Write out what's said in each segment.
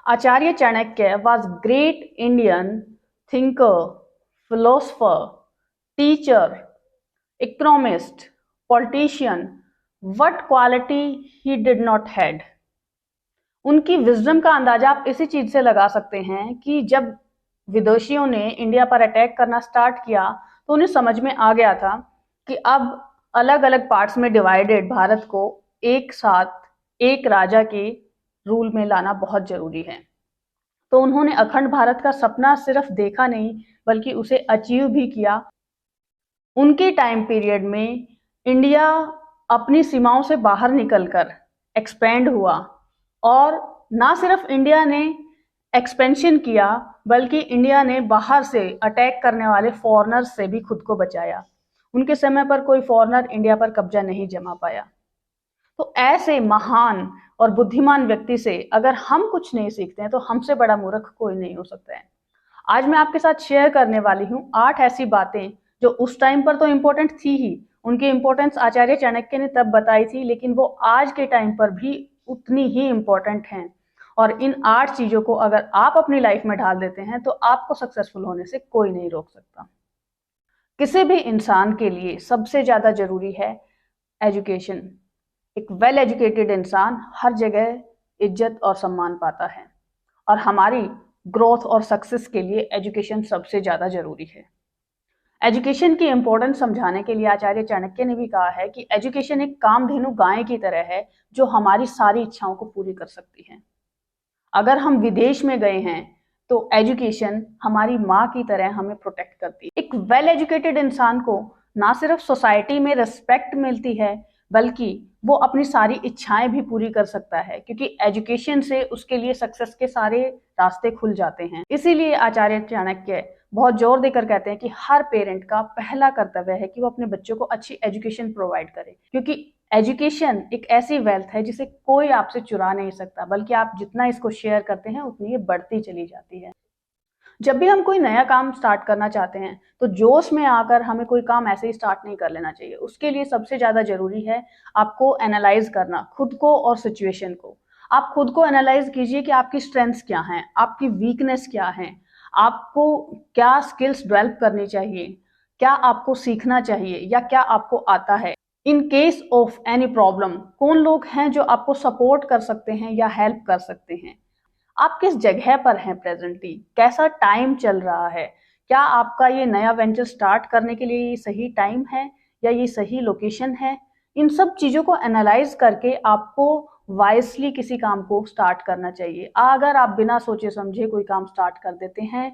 Acharya Chanakya was great Indian thinker, philosopher, teacher, economist, politician. What quality he did not had? उनकी wisdom का अंदाजा आप इसी चीज से लगा सकते हैं कि जब विदेशियों ने इंडिया पर अटैक करना स्टार्ट किया तो उन्हें समझ में आ गया था कि अब अलग अलग पार्ट्स में डिवाइडेड भारत को एक साथ एक राजा के रूल में लाना बहुत जरूरी है। तो उन्होंने अखंड भारत का सपना सिर्फ देखा नहीं बल्कि उसे अचीव भी किया। उनके टाइम पीरियड में इंडिया अपनी सीमाओं से बाहर निकलकर एक्सपेंड हुआ और ना सिर्फ इंडिया ने एक्सपेंशन किया बल्कि इंडिया ने बाहर से अटैक करने वाले फॉरेनर्स से भी खुद को बचाया। उनके समय पर कोई फॉरेनर इंडिया पर कब्जा नहीं जमा पाया। तो ऐसे महान और बुद्धिमान व्यक्ति से अगर हम कुछ नहीं सीखते हैं तो हमसे बड़ा मूर्ख कोई नहीं हो सकता है। आज मैं आपके साथ शेयर करने वाली हूँ 8 ऐसी बातें जो उस टाइम पर तो इम्पोर्टेंट थी ही, उनकी इम्पोर्टेंस आचार्य चाणक्य ने तब बताई थी, लेकिन वो आज के टाइम पर भी उतनी ही इम्पोर्टेंट हैं। और इन 8 चीजों को अगर आप अपनी लाइफ में ढाल देते हैं तो आपको सक्सेसफुल होने से कोई नहीं रोक सकता। किसी भी इंसान के लिए सबसे ज्यादा जरूरी है एजुकेशन। एक वेल एजुकेटेड इंसान हर जगह इज्जत और सम्मान पाता है और हमारी ग्रोथ और सक्सेस के लिए एजुकेशन सबसे ज्यादा जरूरी है। एजुकेशन की इंपॉर्टेंस समझाने के लिए आचार्य चाणक्य ने भी कहा है कि एजुकेशन एक कामधेनु गाय की तरह है जो हमारी सारी इच्छाओं को पूरी कर सकती है। अगर हम विदेश में गए हैं तो एजुकेशन हमारी माँ की तरह हमें प्रोटेक्ट करती है। एक वेल एजुकेटेड इंसान को ना सिर्फ सोसाइटी में रिस्पेक्ट मिलती है बल्कि वो अपनी सारी इच्छाएं भी पूरी कर सकता है, क्योंकि एजुकेशन से उसके लिए सक्सेस के सारे रास्ते खुल जाते हैं। इसीलिए आचार्य चाणक्य बहुत जोर देकर कहते हैं कि हर पेरेंट का पहला कर्तव्य है कि वो अपने बच्चों को अच्छी एजुकेशन प्रोवाइड करे, क्योंकि एजुकेशन एक ऐसी वेल्थ है जिसे कोई आपसे चुरा नहीं सकता, बल्कि आप जितना इसको शेयर करते हैं उतनी ये बढ़ती चली जाती है। जब भी हम कोई नया काम स्टार्ट करना चाहते हैं तो जोश में आकर हमें कोई काम ऐसे ही स्टार्ट नहीं कर लेना चाहिए। उसके लिए सबसे ज्यादा जरूरी है आपको एनालाइज करना खुद को और सिचुएशन को। आप खुद को एनालाइज कीजिए कि आपकी स्ट्रेंथ्स क्या हैं, आपकी वीकनेस क्या है, आपको क्या स्किल्स डेवलप करनी चाहिए, क्या आपको सीखना चाहिए या क्या आपको आता है। In case of any problem कौन लोग हैं जो आपको सपोर्ट कर सकते हैं या हेल्प कर सकते हैं, आप किस जगह पर हैं प्रेजेंटली, कैसा टाइम चल रहा है, क्या आपका ये नया वेंचर स्टार्ट करने के लिए ये सही टाइम है या ये सही लोकेशन है। इन सब चीजों को एनालाइज करके आपको वाइसली किसी काम को स्टार्ट करना चाहिए। अगर आप बिना सोचे समझे कोई काम स्टार्ट कर देते हैं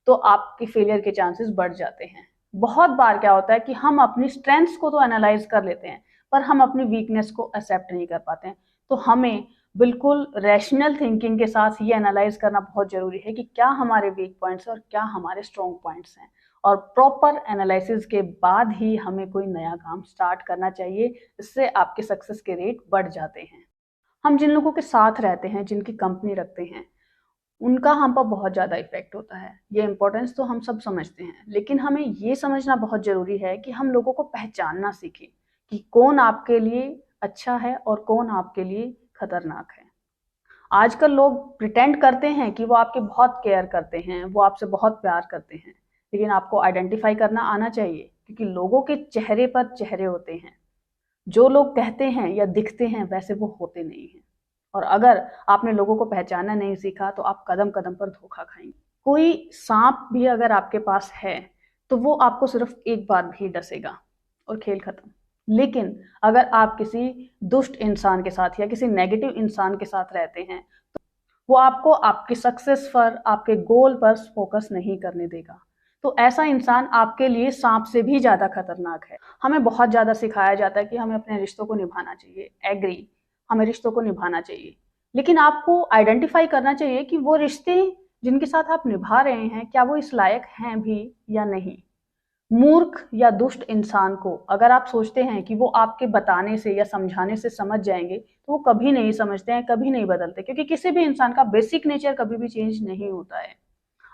तो आपके फेलियर के चांसेस बढ़ जाते हैं। बहुत बार क्या होता है कि हम अपनी स्ट्रेंथ्स को तो एनालाइज कर लेते हैं पर हम अपनी वीकनेस को एक्सेप्ट नहीं कर पाते हैं। तो हमें बिल्कुल रैशनल थिंकिंग के साथ ये एनालाइज करना बहुत जरूरी है कि क्या हमारे वीक पॉइंट्स हैं और क्या हमारे स्ट्रॉन्ग पॉइंट्स हैं, और प्रॉपर एनालिसिस के बाद ही हमें कोई नया काम स्टार्ट करना चाहिए। इससे आपके सक्सेस के रेट बढ़ जाते हैं। हम जिन लोगों के साथ रहते हैं, जिनकी कंपनी रखते हैं, उनका हम पर बहुत ज़्यादा इफेक्ट होता है। ये इंपॉर्टेंस तो हम सब समझते हैं, लेकिन हमें ये समझना बहुत ज़रूरी है कि हम लोगों को पहचानना सीखें कि कौन आपके लिए अच्छा है और कौन आपके लिए खतरनाक है। आजकल लोग प्रिटेंड करते हैं कि वो आपके बहुत केयर करते हैं, वो आपसे बहुत प्यार करते हैं, लेकिन आपको आइडेंटिफाई करना आना चाहिए, क्योंकि लोगों के चेहरे पर चेहरे होते हैं। जो लोग कहते हैं या दिखते हैं वैसे वो होते नहीं हैं। और अगर आपने लोगों को पहचानना नहीं सीखा तो आप कदम कदम पर धोखा खाएंगे। कोई सांप भी अगर आपके पास है तो वो आपको सिर्फ एक बार भी डसेगा और खेल खत्म। लेकिन अगर आप किसी दुष्ट इंसान के साथ या किसी नेगेटिव इंसान के साथ रहते हैं तो वो आपको आपकी सक्सेस पर, आपके गोल पर फोकस नहीं करने देगा। तो ऐसा इंसान आपके लिए सांप से भी ज्यादा खतरनाक है। हमें बहुत ज्यादा सिखाया जाता है कि हमें अपने रिश्तों को निभाना चाहिए, एग्री, हमें रिश्तों को निभाना चाहिए, लेकिन आपको आइडेंटिफाई करना चाहिए कि वो रिश्ते जिनके साथ आप निभा रहे हैं क्या वो इस लायक हैं भी या नहीं। मूर्ख या दुष्ट इंसान को अगर आप सोचते हैं कि वो आपके बताने से या समझाने से समझ जाएंगे तो वो कभी नहीं समझते हैं, कभी नहीं बदलते, क्योंकि किसी भी इंसान का बेसिक नेचर कभी भी चेंज नहीं होता है।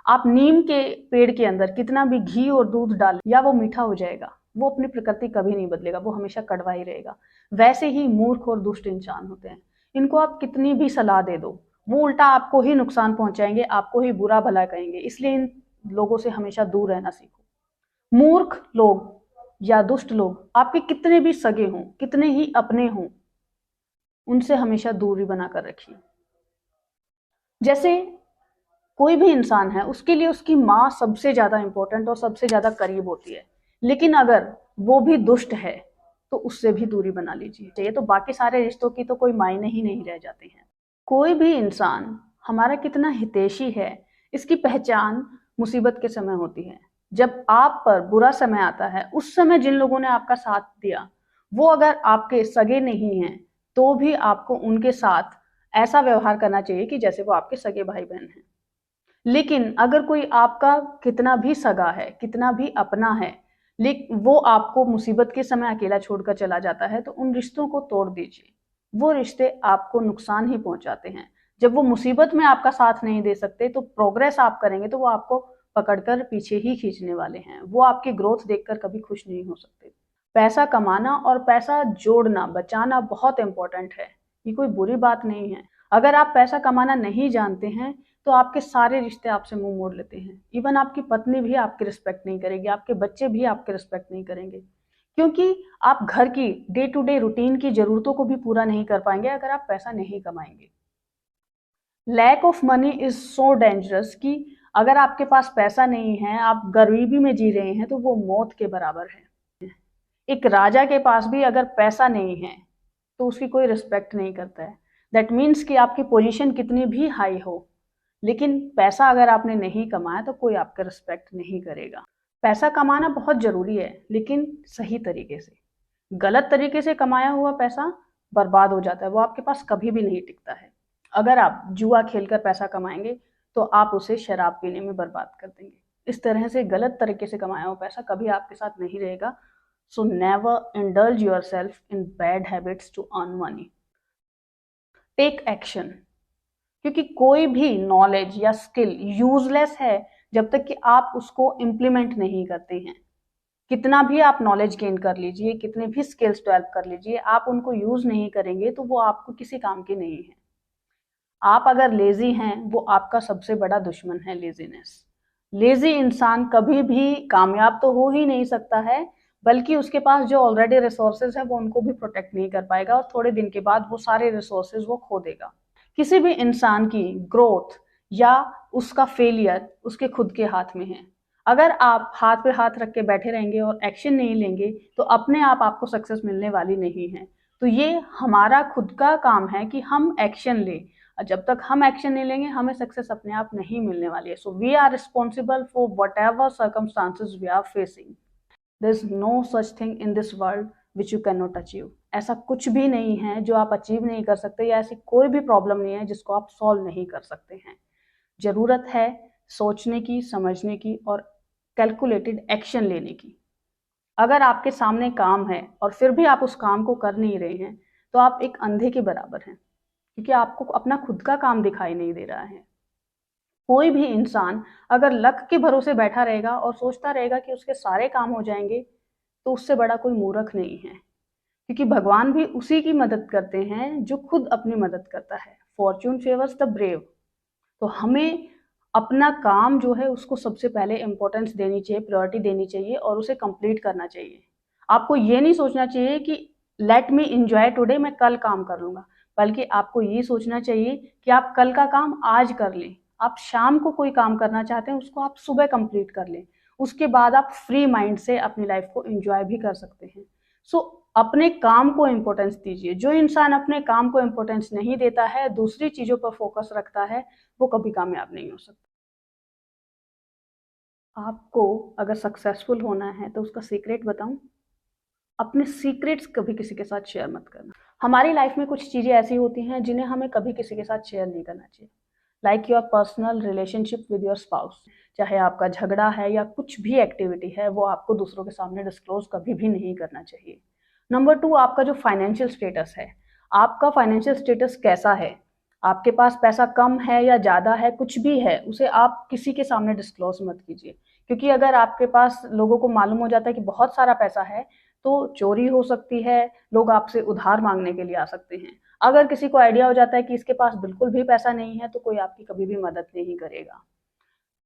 आप नीम के पेड़ के अंदर कितना भी घी और दूध डालें या वो मीठा हो जाएगा, वो अपनी प्रकृति कभी नहीं बदलेगा, वो हमेशा कड़वा ही रहेगा। वैसे ही मूर्ख और दुष्ट इंसान होते हैं, इनको आप कितनी भी सलाह दे दो वो उल्टा आपको ही नुकसान पहुंचाएंगे, आपको ही बुरा भला कहेंगे। इसलिए इन लोगों से हमेशा दूर रहना सीखो। मूर्ख लोग या दुष्ट लोग आपके कितने भी सगे हों, कितने ही अपने हों, उनसे हमेशा दूरी बनाकर रखिए। जैसे कोई भी इंसान है, उसके लिए उसकी माँ सबसे ज्यादा इंपॉर्टेंट और सबसे ज्यादा करीब होती है, लेकिन अगर वो भी दुष्ट है तो उससे भी दूरी बना लीजिए, तो बाकी सारे रिश्तों की तो कोई मायने ही नहीं रह जाते हैं। कोई भी इंसान हमारा कितना हितैषी है, इसकी पहचान मुसीबत के समय होती है। जब आप पर बुरा समय आता है, उस समय जिन लोगों ने आपका साथ दिया, वो अगर आपके सगे नहीं हैं, तो भी आपको उनके साथ ऐसा व्यवहार करना चाहिए कि जैसे वो आपके सगे भाई बहन हैं। लेकिन अगर कोई आपका कितना भी सगा है, कितना भी अपना है, लेकिन वो आपको मुसीबत के समय अकेला छोड़कर चला जाता है, तो उन रिश्तों को तोड़ दीजिए। वो रिश्ते आपको नुकसान ही पहुंचाते हैं। जब वो मुसीबत में आपका साथ नहीं दे सकते, तो प्रोग्रेस आप करेंगे तो वो आपको पकड़कर पीछे ही खींचने वाले हैं। वो आपकी ग्रोथ देखकर कभी खुश नहीं हो सकते। पैसा कमाना और पैसा जोड़ना, बचाना बहुत इंपॉर्टेंट है। ये कोई बुरी बात नहीं है। अगर आप पैसा कमाना नहीं जानते हैं, तो आपके सारे रिश्ते आपसे मुंह मोड़ लेते हैं। इवन आपकी पत्नी भी आपकी रिस्पेक्ट नहीं करेगी, आपके बच्चे भी आपकी रिस्पेक्ट नहीं करेंगे, क्योंकि आप घर की डे टू डे रूटीन की जरूरतों को भी पूरा नहीं कर पाएंगे अगर आप पैसा नहीं कमाएंगे। Lack of money is so dangerous कि अगर आपके पास पैसा नहीं है, आप गरीबी में जी रहे हैं, तो वो मौत के बराबर है। एक राजा के पास भी अगर पैसा नहीं है तो उसकी कोई रिस्पेक्ट नहीं करता है। दैट मीन्स कि आपकी पोजीशन कितनी भी हाई हो, लेकिन पैसा अगर आपने नहीं कमाया तो कोई आपका रिस्पेक्ट नहीं करेगा। पैसा कमाना बहुत जरूरी है, लेकिन सही तरीके से। गलत तरीके से कमाया हुआ पैसा बर्बाद हो जाता है, वो आपके पास कभी भी नहीं टिकता है। अगर आप जुआ खेलकर पैसा कमाएंगे तो आप उसे शराब पीने में बर्बाद कर देंगे। इस तरह से गलत तरीके से कमाया हुआ पैसा कभी आपके साथ नहीं रहेगा। So never indulge yourself in bad habits to earn money. Take action, क्योंकि कोई भी नॉलेज या स्किल यूजलेस है जब तक कि आप उसको इम्प्लीमेंट नहीं करते हैं। कितना भी आप नॉलेज गेन कर लीजिए, कितने भी स्किल्स डेवलप कर लीजिए, आप उनको यूज नहीं करेंगे तो वो आपको किसी काम के नहीं है। आप अगर लेजी हैं, वो आपका सबसे बड़ा दुश्मन है, लेजीनेस। लेजी इंसान कभी भी कामयाब तो हो ही नहीं सकता है, बल्कि उसके पास जो ऑलरेडी रिसोर्सेज है वो उनको भी प्रोटेक्ट नहीं कर पाएगा, और थोड़े दिन के बाद वो सारे रिसोर्सेज वो खो देगा। किसी भी इंसान की ग्रोथ या उसका फेलियर उसके खुद के हाथ में है। अगर आप हाथ पे हाथ रख के बैठे रहेंगे और एक्शन नहीं लेंगे, तो अपने आप आपको सक्सेस मिलने वाली नहीं है। तो ये हमारा खुद का काम है कि हम एक्शन लें, और जब तक हम एक्शन नहीं लेंगे, हमें सक्सेस अपने आप नहीं मिलने वाली है। So we are responsible for whatever circumstances we are facing. There is no such thing in this world which you can not achieve. ऐसा कुछ भी नहीं है जो आप अचीव नहीं कर सकते, या ऐसी कोई भी प्रॉब्लम नहीं है जिसको आप सॉल्व नहीं कर सकते हैं। जरूरत है सोचने की, समझने की और कैलकुलेटेड एक्शन लेने की। अगर आपके सामने काम है और फिर भी आप उस काम को कर नहीं रहे हैं, तो आप एक अंधे के बराबर हैं, क्योंकि आपको अपना खुद का काम दिखाई नहीं दे रहा है। कोई भी इंसान अगर लक के भरोसे बैठा रहेगा और सोचता रहेगा कि उसके सारे काम हो जाएंगे, तो उससे बड़ा कोई मूर्ख नहीं है, क्योंकि भगवान भी उसी की मदद करते हैं जो खुद अपनी मदद करता है। Fortune favours the brave. तो हमें अपना काम जो है उसको सबसे पहले इंपॉर्टेंस देनी चाहिए, प्रायोरिटी देनी चाहिए और उसे कंप्लीट करना चाहिए। आपको ये नहीं सोचना चाहिए कि लेट मी एंजॉय टुडे, मैं कल काम कर लूंगा, बल्कि आपको ये सोचना चाहिए कि आप कल का काम आज कर लें। आप शाम को कोई काम करना चाहते हैं, उसको आप सुबह कंप्लीट कर लें। उसके बाद आप फ्री माइंड से अपनी लाइफ को एंजॉय भी कर सकते हैं। सो अपने काम को इम्पोर्टेंस दीजिए। जो इंसान अपने काम को इम्पोर्टेंस नहीं देता है, दूसरी चीजों पर फोकस रखता है, वो कभी कामयाब नहीं हो सकता। आपको अगर सक्सेसफुल होना है तो उसका सीक्रेट बताऊं? अपने सीक्रेट्स कभी किसी के साथ शेयर मत करना। हमारी लाइफ में कुछ चीजें ऐसी होती हैं जिन्हें हमें कभी किसी के साथ शेयर नहीं करना चाहिए। Like your personal relationship with your spouse. चाहे आपका झगड़ा है या कुछ भी एक्टिविटी है, वो आपको दूसरों के सामने डिस्क्लोज कभी भी नहीं करना चाहिए। नंबर 2, आपका जो फाइनेंशियल स्टेटस है, आपका फाइनेंशियल स्टेटस कैसा है, आपके पास पैसा कम है या ज़्यादा है, कुछ भी है, उसे आप किसी के सामने डिस्क्लोज मत कीजिए। क्योंकि अगर आपके पास लोगों को मालूम हो जाता है कि बहुत सारा पैसा है, तो चोरी हो सकती है, लोग आपसे उधार मांगने के लिए आ सकते हैं। अगर किसी को आइडिया हो जाता है कि इसके पास बिल्कुल भी पैसा नहीं है तो कोई आपकी कभी भी मदद नहीं करेगा।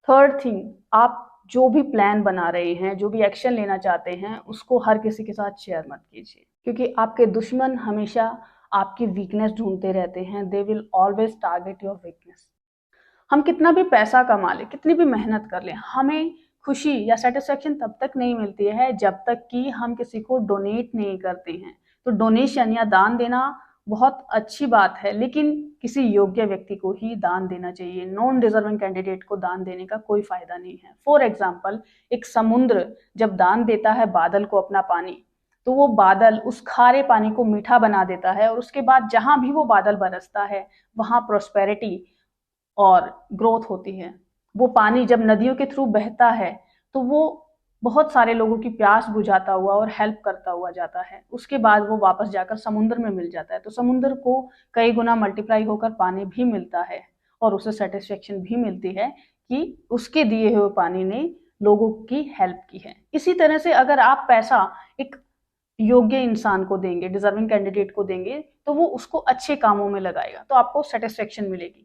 थर्ड थिंग, आप जो भी प्लान बना रहे हैं, जो भी एक्शन लेना चाहते हैं, उसको हर किसी के साथ शेयर मत कीजिए, क्योंकि आपके दुश्मन हमेशा आपकी वीकनेस ढूंढते रहते हैं। They will always target your weakness. हम कितना भी पैसा कमा लें, कितनी भी मेहनत कर लें, हमें खुशी या सेटिस्फेक्शन तब तक नहीं मिलती है जब तक कि हम किसी को डोनेट नहीं करते हैं। तो डोनेशन या दान देना बहुत अच्छी बात है, लेकिन किसी योग्य व्यक्ति को ही दान देना चाहिए। नॉन डिजर्विंग कैंडिडेट को दान देने का कोई फायदा नहीं है। फॉर एग्जाम्पल, एक समुद्र जब दान देता है बादल को अपना पानी, तो वो बादल उस खारे पानी को मीठा बना देता है, और उसके बाद जहां भी वो बादल बरसता है वहां प्रोस्पेरिटी और ग्रोथ होती है। वो पानी जब नदियों के थ्रू बहता है तो वो बहुत सारे लोगों की प्यास बुझाता हुआ और हेल्प करता हुआ जाता है। उसके बाद वो वापस जाकर समुद्र में मिल जाता है, तो समुद्र को कई गुना मल्टीप्लाई होकर पानी भी मिलता है और उसे सेटिस्फेक्शन भी मिलती है कि उसके दिए हुए पानी ने लोगों की हेल्प की है। इसी तरह से अगर आप पैसा एक योग्य इंसान को देंगे, डिजर्विंग कैंडिडेट को देंगे, तो वो उसको अच्छे कामों में लगाएगा, तो आपको सेटिस्फेक्शन मिलेगी।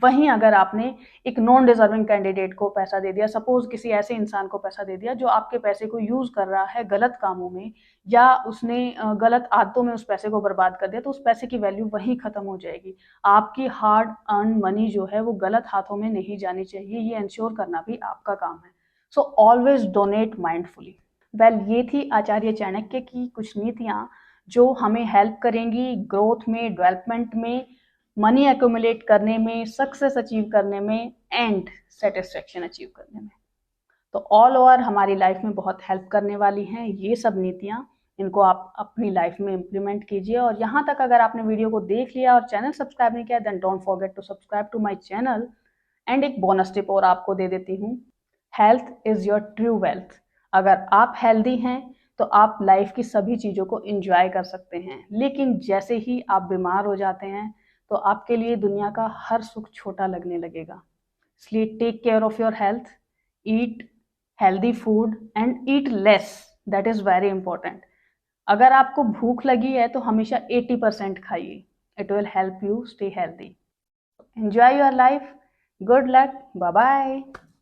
वहीं अगर आपने एक नॉन डिजर्विंग कैंडिडेट को पैसा दे दिया, सपोज किसी ऐसे इंसान को पैसा दे दिया जो आपके पैसे को यूज कर रहा है गलत कामों में, या उसने गलत आदतों में उस पैसे को बर्बाद कर दिया, तो उस पैसे की वैल्यू वहीं खत्म हो जाएगी। आपकी हार्ड अर्न मनी जो है वो गलत हाथों में नहीं जानी चाहिए, ये इंश्योर करना भी आपका काम है। So always donate mindfully. Well, ये थी आचार्य चाणक्य की कुछ नीतियां जो हमें हेल्प करेंगी ग्रोथ में, डेवलपमेंट में, मनी एक्यूमुलेट करने में, सक्सेस अचीव करने में एंड सेटिस्फेक्शन अचीव करने में। तो ऑल ओवर हमारी लाइफ में बहुत हेल्प करने वाली हैं ये सब नीतियां। इनको आप अपनी लाइफ में इम्प्लीमेंट कीजिए। और यहाँ तक अगर आपने वीडियो को देख लिया और चैनल सब्सक्राइब नहीं किया, then don't forget to subscribe to my channel. And एक बोनस टिप और आपको दे देती हूँ, health is your true wealth. अगर आप हेल्दी हैं तो आप लाइफ की सभी चीज़ों को एंजॉय कर सकते हैं, लेकिन जैसे ही आप बीमार हो जाते हैं तो आपके लिए दुनिया का हर सुख छोटा लगने लगेगा। इसलिए take care of your health, eat healthy food and eat less, that is very important. अगर आपको भूख लगी है तो हमेशा 80% खाइए, it will help you stay healthy. Enjoy your life, good luck, bye bye.